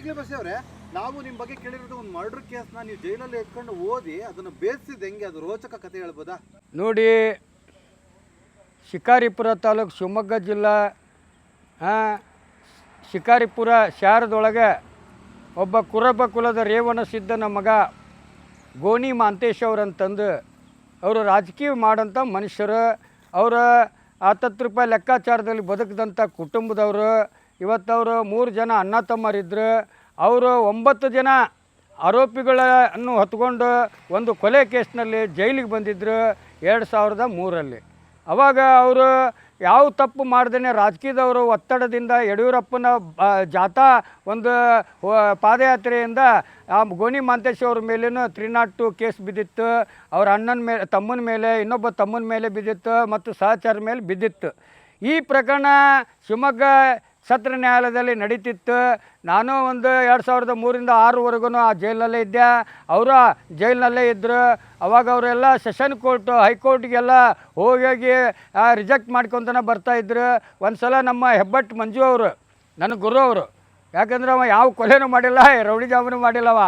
ಈಗಲೇ ಬಸ್ ಅವರೇ, ನಾವು ನಿಮ್ಮ ಬಗ್ಗೆ ಕೇಳಿರೋದು ಒಂದು ಮರ್ಡರ್ ಕೇಸ್ನ ನೀವು ಜೈಲಲ್ಲಿ ಎತ್ಕೊಂಡು ಓದಿ ಅದನ್ನು ಬೇಯಿಸಿದ ಹೆಂಗೆ, ಅದು ರೋಚಕ ಕಥೆ ಹೇಳ್ಬೋದಾ? ನೋಡಿ, ಶಿಕಾರಿಪುರ ತಾಲೂಕು ಶಿವಮೊಗ್ಗ ಜಿಲ್ಲಾ ಶಿಕಾರಿಪುರ ಶಹರದೊಳಗೆ ಒಬ್ಬ ಕುರುಬ ಕುಲದ ರೇವಣ ಸಿದ್ಧನ ಮಗ ಗೋಣಿ ಮಾಂತೇಶ್ ಅವರಂತಂದು ಅವರು ರಾಜಕೀಯ ಮಾಡೋಂಥ ಮನುಷ್ಯರು. ಅವರ 10 ರೂಪಾಯಿ ಲೆಕ್ಕಾಚಾರದಲ್ಲಿ ಬದುಕಿದಂಥ ಕುಟುಂಬದವರು. ಇವತ್ತವರು 3 ಜನ ಅಣ್ಣ ತಮ್ಮರಿದ್ದರು. ಅವರು 9 ಜನ ಆರೋಪಿಗಳನ್ನು ಹೊತ್ಕೊಂಡು ಒಂದು ಕೊಲೆ ಕೇಸ್ನಲ್ಲಿ ಜೈಲಿಗೆ ಬಂದಿದ್ದರು 2003ರಲ್ಲಿ. ಅವಾಗ ಅವರು ಯಾವ ತಪ್ಪು ಮಾಡ್ದೇ ರಾಜಕೀಯದವರು ಒತ್ತಡದಿಂದ ಯಡಿಯೂರಪ್ಪನ ಜಾಥಾ ಒಂದು ಪಾದಯಾತ್ರೆಯಿಂದ ಆ ಗೋಣಿ ಮಾಂತೇಶ್ ಅವ್ರ ಮೇಲೇನು 302 ಕೇಸ್ ಬಿದ್ದಿತ್ತು. ಅವ್ರ ಅಣ್ಣನ ಮೇಲೆ, ತಮ್ಮನ ಮೇಲೆ, ಇನ್ನೊಬ್ಬ ತಮ್ಮನ ಮೇಲೆ ಬಿದ್ದಿತ್ತು ಮತ್ತು ಸಹಚರ ಮೇಲೆ ಬಿದ್ದಿತ್ತು. ಈ ಪ್ರಕರಣ ಶಿವಮೊಗ್ಗ ಸತ್ರ ನ್ಯಾಯಾಲಯದಲ್ಲಿ ನಡೀತಿತ್ತು. ನಾನು ಒಂದು 2003ರಿಂದ 2006ವರೆಗೂ ಆ ಜೈಲಲ್ಲೇ ಇದ್ದೆ. ಅವರು ಜೈಲಿನಲ್ಲೇ ಇದ್ದರು. ಅವಾಗ ಅವರೆಲ್ಲ ಸೆಷನ್ ಕೋರ್ಟು, ಹೈಕೋರ್ಟ್ಗೆಲ್ಲ ಹೋಗಿ ರಿಜೆಕ್ಟ್ ಮಾಡ್ಕೊತಾನೆ ಬರ್ತಾಯಿದ್ರು. ಒಂದು ಸಲ ನಮ್ಮ ಹೆಬ್ಬಟ್ ಮಂಜು ಅವರು, ನನ್ನ ಗುರು ಅವರು, ಯಾಕಂದ್ರೆ ಅವ ಯಾವ ಕೊಲೆನೂ ಮಾಡಿಲ್ಲ, ರೌಡಿ ಜಾಮೂನು ಮಾಡಿಲ್ಲವ.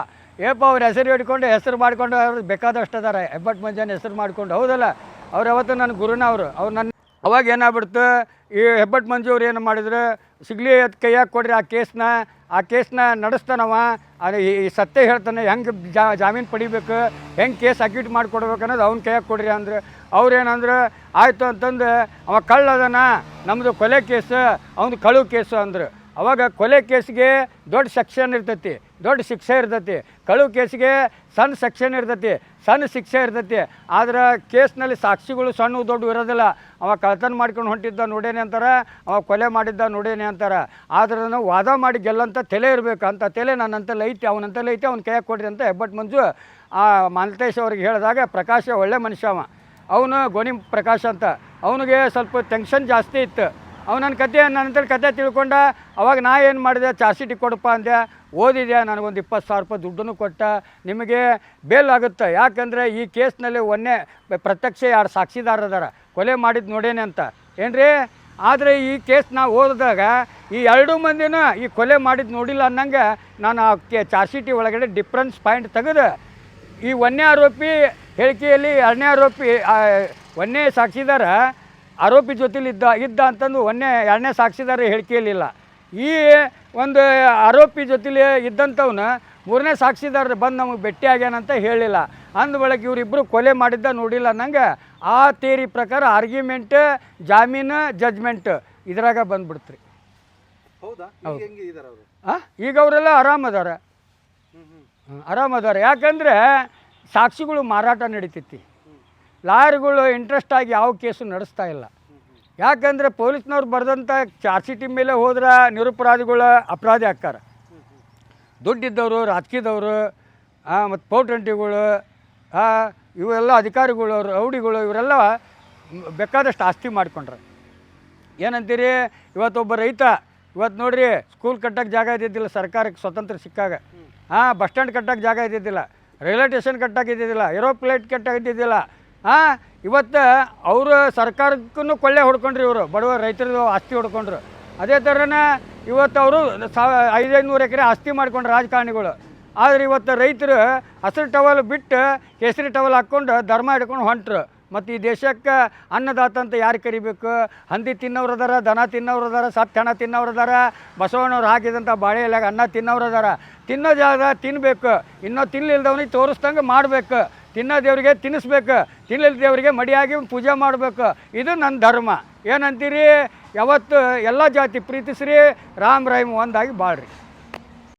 ಅವ್ರ ಹೆಸರು ಹಿಡ್ಕೊಂಡು ಹೆಸರು ಮಾಡ್ಕೊಂಡು ಅವ್ರು ಬೇಕಾದಷ್ಟು ಅದಾರೆ. ಹೆಬ್ಬಟ್ ಮಂಜನ ಹೆಸರು ಮಾಡ್ಕೊಂಡು, ಹೌದಲ್ಲ, ಅವ್ರು ಯಾವತ್ತು ನನ್ನ ಗುರುನ ಅವ್ರು ನನ್ನ. ಅವಾಗ ಏನಾಗ್ಬಿಡ್ತು, ಈ ಹೆಬ್ಬಟ್ ಮಂಜು ಅವ್ರು ಏನು ಮಾಡಿದ್ರು, ಸಿಗಲಿ ಅದು ಕೈಯಾಗಿ ಕೊಡ್ರಿ ಆ ಕೇಸ್ನ ನಡೆಸ್ತಾನವ, ಅದು ಈ ಸತ್ಯ ಹೇಳ್ತಾನೆ, ಹೆಂಗೆ ಜಾಮೀನು ಪಡಿಬೇಕು, ಹೆಂಗೆ ಕೇಸ್ ಅಕ್ಯೂಟ್ ಮಾಡಿಕೊಡ್ಬೇಕು ಅನ್ನೋದು ಅವ್ನ ಕೈಯಾಗಿ ಕೊಡ್ರಿ ಅಂದ್ರೆ, ಅವ್ರೇನಂದ್ರೆ ಆಯಿತು ಅಂತಂದು ಅವ ಕಳ್ಳದನ, ನಮ್ಮದು ಕೊಲೆ ಕೇಸು, ಅವ್ನು ಕಳು ಕೇಸು ಅಂದರು. ಅವಾಗ ಕೊಲೆ ಕೇಸಿಗೆ ದೊಡ್ಡ ಸೆಕ್ಷನ್ ಇರ್ತೈತಿ, ದೊಡ್ಡ ಶಿಕ್ಷೆ ಇರ್ತೈತಿ. ಕಳು ಕೇಸಿಗೆ ಸಣ್ಣ ಸೆಕ್ಷನ್ ಇರ್ತೈತಿ, ಸಣ್ಣ ಶಿಕ್ಷೆ ಇರ್ತೈತಿ. ಆದ್ರೆ ಕೇಸ್ನಲ್ಲಿ ಸಾಕ್ಷಿಗಳು ಸಣ್ಣ ದೊಡ್ಡ ಇರೋದಿಲ್ಲ. ಅವ ಕಳ್ತನ ಮಾಡ್ಕೊಂಡು ಹೊಂಟಿದ್ದ ನೋಡೇನೆ ಅಂತಾರೆ, ಅವ ಕೊಲೆ ಮಾಡಿದ್ದ ನೋಡೇನೆ ಅಂತಾರೆ. ಆದ್ರೆ ನಾವು ವಾದ ಮಾಡಿ ಗೆಲ್ಲಂತ ತಲೆ ಇರಬೇಕು. ಅಂತ ತಲೆ ನನ್ನಂತಲ್ಲಿ ಐತಿ, ಅವನಂತಲ್ಲಿ ಐತಿ, ಅವ್ನ ಕೈಯಾಗಿ ಕೊಡ್ರಿ ಅಂತ ಹೆಬ್ಬಟ್ ಮಂಜು ಆ ಮಾಂತೇಶ್ ಅವ್ರಿಗೆ ಹೇಳಿದಾಗ, ಪ್ರಕಾಶ ಒಳ್ಳೆ ಮನುಷ್ಯ ಅವನು ಗೋಣಿ ಪ್ರಕಾಶ್ ಅಂತ, ಅವನಿಗೆ ಸ್ವಲ್ಪ ಟೆನ್ಷನ್ ಜಾಸ್ತಿ ಇತ್ತು. ಅವನ ಕತೆ ತಿಳ್ಕೊಂಡ. ಅವಾಗ ನಾ ಏನು ಮಾಡಿದೆ, ಚಾರ್ಜ್ ಶೀಟ್ ಕೊಡಪ್ಪ ಅಂದೆ, ಓದಿದೆ. ನನಗೊಂದು 20,000 ರೂಪಾಯಿ ದುಡ್ಡನ್ನು ಕೊಟ್ಟ. ನಿಮಗೆ ಬೇಲ್ ಆಗುತ್ತೆ, ಯಾಕಂದರೆ ಈ ಕೇಸ್ನಲ್ಲಿ ಪ್ರತ್ಯಕ್ಷ 2 ಸಾಕ್ಷಿದಾರದಾರ, ಕೊಲೆ ಮಾಡಿದ್ದು ನೋಡೇನೆ ಅಂತ ಏನ್ರಿ. ಆದರೆ ಈ ಕೇಸ್ ನಾವು ಓದಿದಾಗ ಈ 2 ಮಂದಿನೂ ಈ ಕೊಲೆ ಮಾಡಿದ್ದು ನೋಡಿಲ್ಲ ಅನ್ನಂಗೆ ನಾನು ಆ ಚಾರ್ಜ್ ಶೀಟಿ ಒಳಗಡೆ ಡಿಫ್ರೆನ್ಸ್ ಪಾಯಿಂಟ್ ತೆಗೆದು ಈ 1ನೇ ಆರೋಪಿ ಹೇಳಿಕೆಯಲ್ಲಿ 2ನೇ ಆರೋಪಿ 1ನೇ ಸಾಕ್ಷಿದಾರ ಆರೋಪಿ ಜೊತೆಲಿ ಇದ್ದ ಅಂತಂದು 2ನೇ ಸಾಕ್ಷಿದಾರ ಹೇಳಿಕೆಯಲ್ಲಿಲ್ಲ. ಈ ಒಂದು ಆರೋಪಿ ಜೊತೆಲಿ ಇದ್ದಂಥವ್ನು 3ನೇ ಸಾಕ್ಷಿದಾರ ಬಂದು ನಮಗೆ ಭೇಟಿ ಆಗ್ಯಾನಂತ ಹೇಳಿಲ್ಲ. ಅಂದ ಬಳಿಕ ಇವರಿಬ್ಬರು ಕೊಲೆ ಮಾಡಿದ್ದ ನೋಡಿಲ್ಲ ಅನ್ನಂಗೆ ಆ ಥಿಯರಿ ಪ್ರಕಾರ ಆರ್ಗ್ಯುಮೆಂಟ್, ಜಾಮೀನು, ಜಡ್ಜ್ಮೆಂಟ್ ಇದ್ರಾಗ ಬಂದ್ಬಿಡ್ತ್ರಿ. ಹೌದಾ? ಈಗ ಅವರೆಲ್ಲ ಆರಾಮದಾರ. ಯಾಕಂದರೆ ಸಾಕ್ಷಿಗಳು ಮಾರಾಟ ನಡೀತೈತಿ. ಲಾಯರ್ಗಳು ಇಂಟ್ರೆಸ್ಟ್ ಆಗಿ ಯಾವ ಕೇಸು ನಡೆಸ್ತಾ ಇಲ್ಲ. ಯಾಕಂದರೆ ಪೊಲೀಸ್ನವ್ರು ಬರೆದಂಥ ಚಾರ್ಜ್ ಶೀಟಿನ ಮೇಲೆ ಹೋದ್ರೆ ನಿರಪರಾಧಿಗಳು ಅಪರಾಧಿ ಆಗ್ತಾರೆ. ದುಡ್ಡಿದ್ದವರು, ರಾಜಕೀಯದವರು ಮತ್ತು ಪೌಟ್ರಂಟಿಗಳು, ಇವೆಲ್ಲ ಅಧಿಕಾರಿಗಳು, ರೌಡಿಗಳು, ಇವರೆಲ್ಲ ಬೇಕಾದಷ್ಟು ಆಸ್ತಿ ಮಾಡ್ಕೊಂಡ್ರೆ. ಏನಂತೀರಿ, ಇವತ್ತೊಬ್ಬ ರೈತ ಇವತ್ತು ನೋಡ್ರಿ, ಸ್ಕೂಲ್ ಕಟ್ಟೋಕ್ಕೆ ಜಾಗ ಇದ್ದಿದ್ದಿಲ್ಲ ಸರ್ಕಾರಕ್ಕೆ ಸ್ವತಂತ್ರ ಸಿಕ್ಕಾಗ. ಬಸ್ ಸ್ಟ್ಯಾಂಡ್ ಕಟ್ಟೋಕ್ಕೆ ಜಾಗ ಇದ್ದಿದ್ದಿಲ್ಲ, ರೈಲ್ವೆ ಸ್ಟೇಷನ್ ಕಟ್ಟೋಕೆ ಇದ್ದಿದ್ದಿಲ್ಲ, ಏರೋಪ್ಲೇನ್ ಕಟ್ಟೋಕೆ ಇದ್ದಿದ್ದಿಲ್ಲ. ಇವತ್ತು ಅವರು ಸರ್ಕಾರಕ್ಕೂ ಕೊಳ್ಳೆ ಹೊಡ್ಕೊಂಡ್ರಿ, ಇವರು ಬಡವ ರೈತರದು ಆಸ್ತಿ ಹೊಡ್ಕೊಂಡ್ರು. ಅದೇ ಥರನೇ ಇವತ್ತು ಅವರು 500 ಎಕರೆ ಆಸ್ತಿ ಮಾಡ್ಕೊಂಡ್ರು ರಾಜಕಾರಣಿಗಳು. ಆದರೆ ಇವತ್ತು ರೈತರು ಹಸಿರು ಟವಲ್ ಬಿಟ್ಟು ಕೇಸರಿ ಟವಲ್ ಹಾಕ್ಕೊಂಡು ಧರ್ಮ ಹಿಡ್ಕೊಂಡು ಹೊಂಟ್ರು. ಮತ್ತು ಈ ದೇಶಕ್ಕೆ ಅನ್ನದಾತ ಅಂತ ಯಾರು ಕರಿಬೇಕು? ಹಂದಿ ತಿನ್ನೋರು ಅದಾರ, ದನ ತಿನ್ನೋರು ಅದಾರ, ಸತ್ತು ಹಣ ತಿನ್ನೋರು ಅದಾರ, ಬಸವಣ್ಣವ್ರು ಹಾಕಿದಂಥ ಬಾಳೆ ಎಲೆಗೆ ಅನ್ನ ತಿನ್ನೋರು ಅದಾರ. ತಿನ್ನೋ ಜಾಗ ತಿನ್ನಬೇಕು, ಇನ್ನೂ ತಿನ್ನಲಿಲ್ದವನಿಗೆ ತೋರಿಸ್ದಂಗೆ ಮಾಡಬೇಕು. ತಿನ್ನೋ ದೇವರಿಗೆ ತಿನ್ನಿಸ್ಬೇಕು, ತಿನ್ನಲಿಲ್ಲ ದೇವರಿಗೆ ಮಡಿಯಾಗಿ ಪೂಜೆ ಮಾಡಬೇಕು. ಇದು ನನ್ನ ಧರ್ಮ. ಏನಂತೀರಿ? ಯಾವತ್ತು ಎಲ್ಲ ಜಾತಿ ಪ್ರೀತಿಸ್ರಿ, ರಾಮ್ ರೈಮ್ ಒಂದಾಗಿ ಬಾಳ್ರಿ.